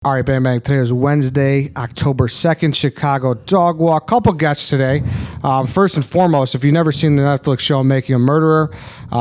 All right, Bang Bang. Today is Wednesday, October 2nd, Chicago Dog Walk. Couple guests today. First and foremost, if you've never seen the Netflix show Making a Murderer,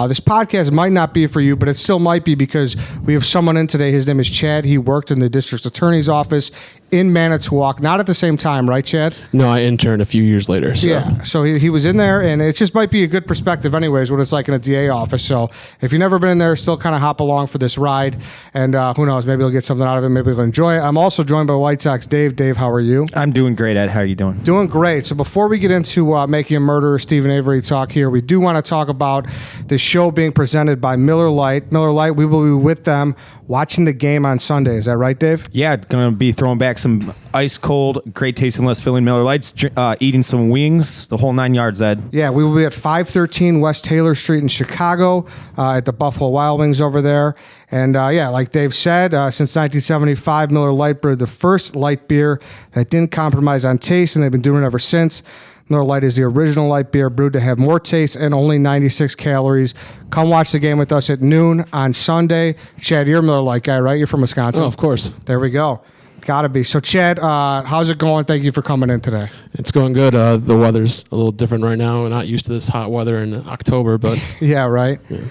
this podcast might not be for you, but it still might be because we have someone in today. His name is Chad. He worked in the district attorney's office in Manitowoc. Not at the same time, right, Chad? No, I interned a few years later. So. Yeah, so he was in there, and it just might be a good perspective anyways, what it's like in a DA office. So if you've never been in there, still kind of hop along for this ride, and who knows, maybe you'll get something out of it, maybe you'll enjoy it. I'm also joined by White Sox Dave. Dave, how are you? I'm doing great, Ed. How are you doing? Doing great. So before we get into Making a Murderer, Stephen Avery talk here, we do want to talk about the show being presented by Miller Lite. Miller Lite, we will be with them watching the game on Sunday. Is that right, Dave? Yeah, going to be throwing back some ice cold, great tasting, less filling Miller Lights, eating some wings, the whole 9 yards, Ed. Yeah, we will be at 513 West Taylor Street in Chicago at the Buffalo Wild Wings over there. And yeah, like Dave said, since 1975, Miller Lite brewed the first light beer that didn't compromise on taste, and they've been doing it ever since. Miller Lite is the original light beer brewed to have more taste and only 96 calories. Come watch the game with us at noon on Sunday. Chad, you're a Miller Lite guy, right? You're from Wisconsin? Oh, of course. There we go. Gotta be. So, Chad, how's it going? Thank you for coming in today. It's going good. The weather's a little different right now. We're not used to this hot weather in October, but... Yeah, right. Yeah,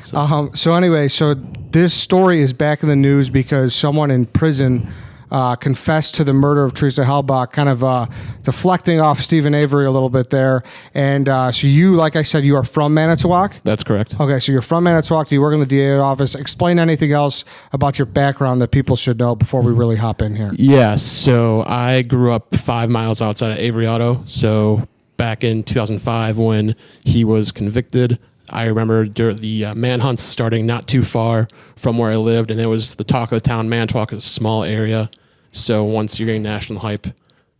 so anyway, so this story is back in the news because someone in prison confessed to the murder of Teresa Halbach, kind of deflecting off Stephen Avery a little bit there. And so you, like I said, you are from Manitowoc? That's correct. Okay, so you're from Manitowoc. Do you work in the DA office? Explain anything else about your background that people should know before we really hop in here. Yeah, so I grew up 5 miles outside of Avery Auto. So back in 2005 when he was convicted, I remember the manhunts starting not too far from where I lived, and it was the talk of the town. Manitowoc is a small area, so once you're getting national hype,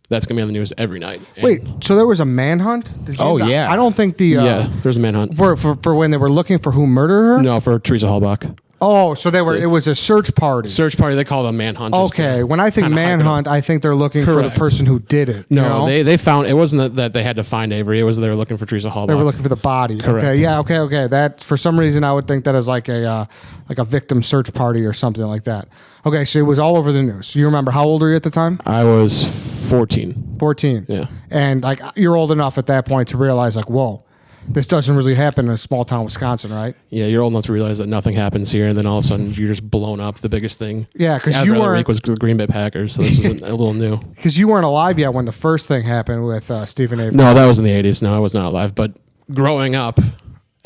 that's going to be on the news every night. And wait, so there was a manhunt? Yeah. I don't think the... yeah, there's a manhunt. For when they were looking for who murdered her? No, for Teresa Halbach. Oh, so it was a search party. Search party, they call it a manhunt. Okay, when I think manhunt, I think they're looking for the person who did it. No, you know? they found, it wasn't that they had to find Avery, it was they were looking for Teresa Halbach. They were looking for the body. Correct. Okay, yeah, okay. That, for some reason, I would think that is like a victim search party or something like that. Okay, so it was all over the news. You remember, how old were you at the time? I was 14. 14. Yeah. And like you're old enough at that point to realize like, whoa, this doesn't really happen in a small town Wisconsin, right? Yeah, you're old enough to realize that nothing happens here, and then all of a sudden you're just blown up. The biggest thing, yeah, because you weren't. Week was the Green Bay Packers, so this was a little new. Because you weren't alive yet when the first thing happened with Stephen Avery. No, that was in the '80s. No, I was not alive. But growing up,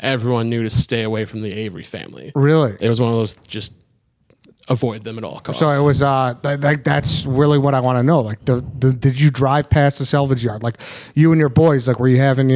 everyone knew to stay away from the Avery family. Really? It was one of those just avoid them at all costs. So it was that's really what I want to know. Like, did you drive past the salvage yard? Like, you and your boys, like, were you having,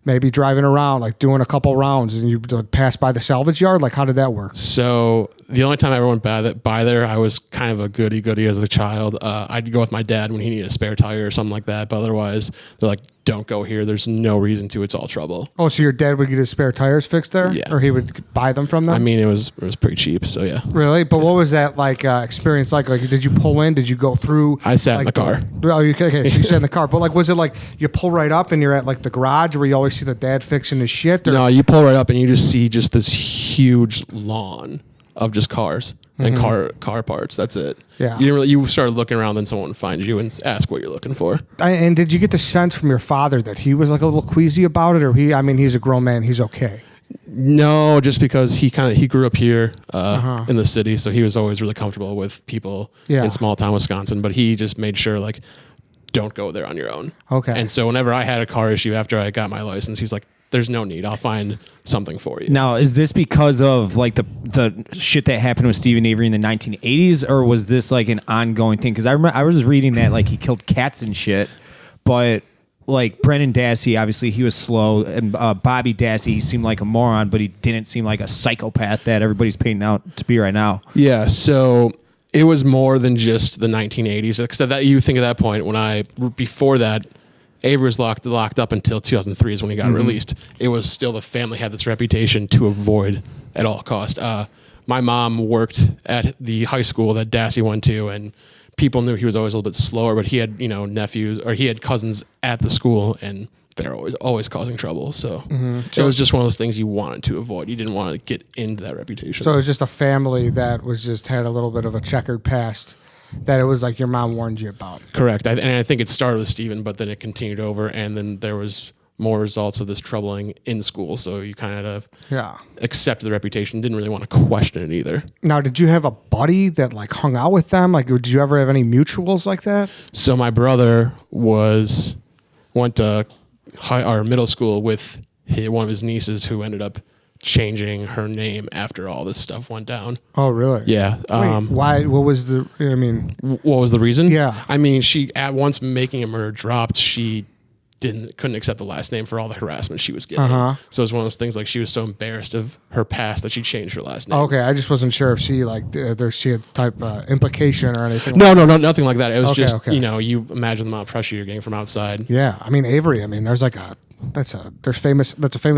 maybe driving around, like doing a couple rounds, and you pass by the salvage yard? Like, how did that work? So the only time I ever went by there, I was kind of a goody as a child. I'd go with my dad when he needed a spare tire or something like that. But otherwise, they're like, don't go here. There's no reason to. It's all trouble. Oh, so your dad would get his spare tires fixed there? Yeah. Or he would buy them from them? I mean, it was pretty cheap, so yeah. Really? But what was that like experience like? Like, did you pull in? Did you go through? I sat in the car. Okay, so you sat in the car. But like, was it like you pull right up and you're at like the garage where you always see the dad fixing his shit? Or? No, you pull right up and you just see just this huge lawn of just cars and car parts. That's it. Yeah. You started looking around, then someone would find you and ask what you're looking for. And did you get the sense from your father that he was like a little queasy about it, or he's a grown man, he's okay? No, just because he grew up here in the city, so he was always really comfortable with people in small town Wisconsin. But he just made sure like, don't go there on your own. Okay. And so whenever I had a car issue after I got my license, he's like, there's no need. I'll find something for you. Now, is this because of like the shit that happened with Stephen Avery in the 1980s, or was this like an ongoing thing? Because I remember I was reading that like he killed cats and shit, but like Brendan Dassey, obviously he was slow, and Bobby Dassey, he seemed like a moron, but he didn't seem like a psychopath that everybody's painting out to be right now. Yeah, so it was more than just the 1980s. Except that you think at that point, before that, Avery was locked up until 2003 is when he got released. It was still the family had this reputation to avoid at all cost. My mom worked at the high school that Dassey went to, and people knew he was always a little bit slower, but he had nephews, or he had cousins at the school, and they're always causing trouble. So it was just one of those things you wanted to avoid. You didn't want to get into that reputation. So it was just a family that was just had a little bit of a checkered past. that it was like your mom warned you about. Correct. And I think it started with Steven, but then it continued over, and then there was more results of this troubling in school. So you kind of accepted the reputation, didn't really want to question it either. Now, did you have a buddy that like hung out with them? Like, did you ever have any mutuals like that? So my brother went to middle school with one of his nieces who ended up changing her name after all this stuff went down. Oh, really? Yeah. Wait, why? What was the? I mean, what was the reason? Yeah. I mean, she at once making a murder dropped. She couldn't accept the last name for all the harassment she was getting. So it was one of those things like she was so embarrassed of her past that she changed her last name. Okay, I just wasn't sure if she like she had type implication or anything. No, nothing like that. It was just okay. you imagine the amount of pressure you're getting from outside. Yeah, I mean Avery. I mean, there's like that's a famous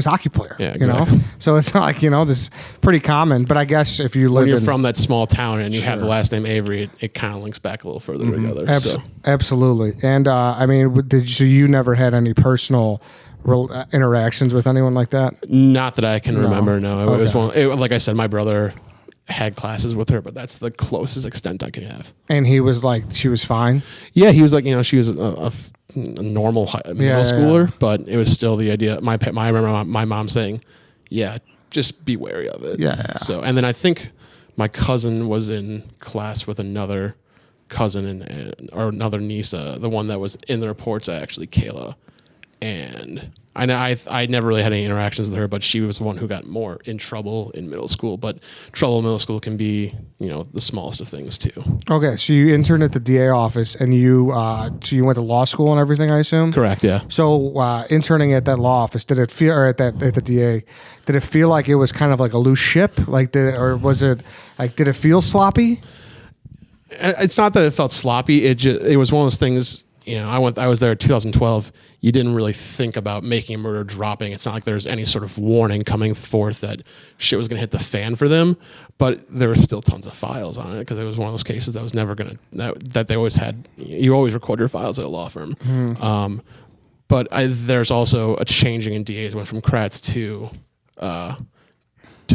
hockey player. Yeah, exactly. You know? So it's not like this is pretty common. But I guess if you live when you're from that small town and you have the last name Avery, it kind of links back a little further together. Absolutely. And I mean, you never had any personal interactions with anyone like that? Not that I can remember. No, Okay. it was like I said, my brother had classes with her, but that's the closest extent I can have. And he was like, she was fine. Yeah, he was like, she was a normal middle schooler, but it was still the idea. I remember my mom saying, "Yeah, just be wary of it." Yeah. So, and then I think my cousin was in class with another cousin or another niece, the one that was in the reports, actually Kayla, and I never really had any interactions with her, but she was the one who got more in trouble in middle school. But trouble in middle school can be, the smallest of things too. Okay, so you interned at the DA office, and you went to law school and everything, I assume. Correct. Yeah. So interning at that law office, did it feel, or at the DA, did it feel like it was kind of like a loose ship, or was it like, did it feel sloppy? It's not that it felt sloppy. It was one of those things. I was there in 2012. You didn't really think about making a murder dropping. It's not like there's any sort of warning coming forth that shit was going to hit the fan for them. But there were still tons of files on it because it was one of those cases that was never going to, that they always had. You always record your files at a law firm. But there's also a changing in DAs. Went from Kratz to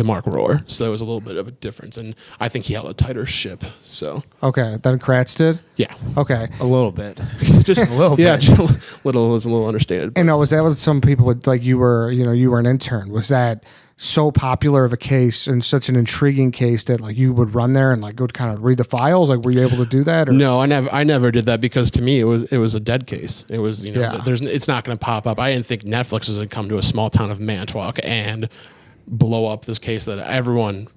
Mark Rohr. So there was a little bit of a difference. And I think he held a tighter ship. So. Okay. Then Kratz did? Yeah. Okay. A little bit. Just a little bit. Yeah. Little was a little understated. And was that what some people would, like, you were an intern. Was that so popular of a case and such an intriguing case that like you would run there and like would kind of read the files? Like, were you able to do that? Or? No, I never did that because to me it was a dead case. It was, it's not going to pop up. I didn't think Netflix was going to come to a small town of Manitowoc and blow up this case that everyone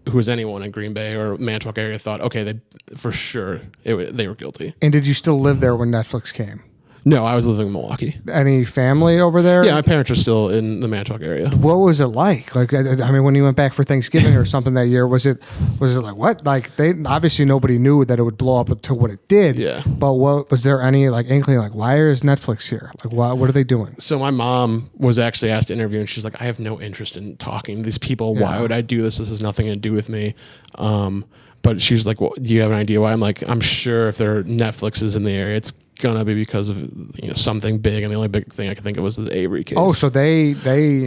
who was anyone in Green Bay or Manitowoc area thought, okay, they were guilty. And did you still live there when Netflix came? No, I was living in Milwaukee. Any family over there? Yeah, my parents are still in the Manitowoc area. What was it like? Like, I mean, when you went back for Thanksgiving or something that year, was it like what? Like, they obviously nobody knew that it would blow up to what it did. Yeah. But what was there any like inkling? Like, why is Netflix here? Like, what are they doing? So my mom was actually asked to interview, and she's like, "I have no interest in talking to these people. Yeah. Why would I do this? This has nothing to do with me." But she's like, "Well, do you have an idea why?" I'm like, "I'm sure if there are Netflixes in the area, it's gonna be because of something big." And the only big thing I could think of was the Avery case. Oh, so they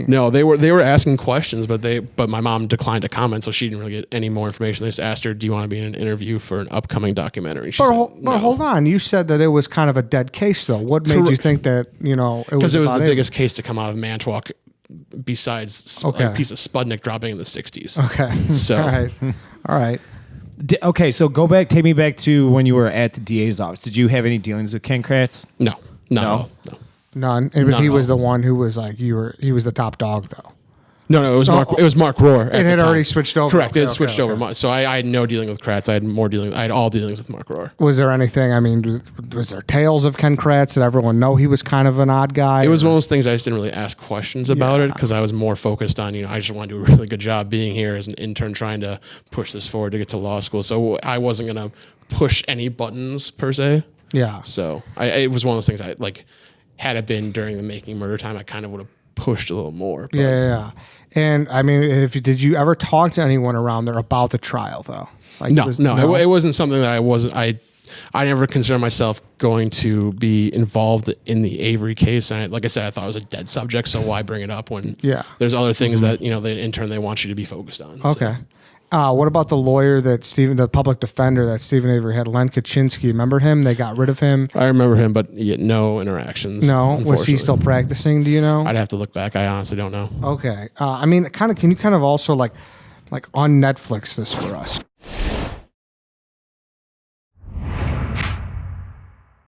no, they were asking questions, but my mom declined to comment, so she didn't really get any more information. They just asked her, "Do you want to be in an interview for an upcoming documentary?" She said, no. But hold on, you said that it was kind of a dead case, though. What made you think that because it was the biggest case to come out of Manitowoc, besides a piece of Sputnik dropping in the 60s. Okay, So all right. Okay, so take me back to when you were at the DA's office. Did you have any dealings with Ken Kratz? No. None. And he was the one who was like he was the top dog, though. No, it was Mark. It was Mark Rohr. It had already switched over. Correct. It had switched over. So I had no dealing with Kratz. I had all dealings with Mark Rohr. Was there anything? I mean, was there tales of Ken Kratz? Did everyone know he was kind of an odd guy? It was one of those things I just didn't really ask questions about it because I was more focused on I just want to do a really good job being here as an intern, trying to push this forward to get to law school. So I wasn't gonna push any buttons per se. Yeah. So it was one of those things I like. Had it been during the making murder time, I kind of would have pushed a little more. But. Yeah. And I mean, did you ever talk to anyone around there about the trial, though? Like, No. It wasn't something that I never considered myself going to be involved in the Avery case. And like I said, I thought it was a dead subject, so why bring it up when there's other things that, the intern, they want you to be focused on. Okay. So. What about the lawyer the public defender that Stephen Avery had, Len Kaczynski? Remember him? They got rid of him. I remember him, but yet no interactions. No, was he still practicing? Do you know? I'd have to look back. I honestly don't know. Okay. I mean, can you kind of also like on Netflix this for us?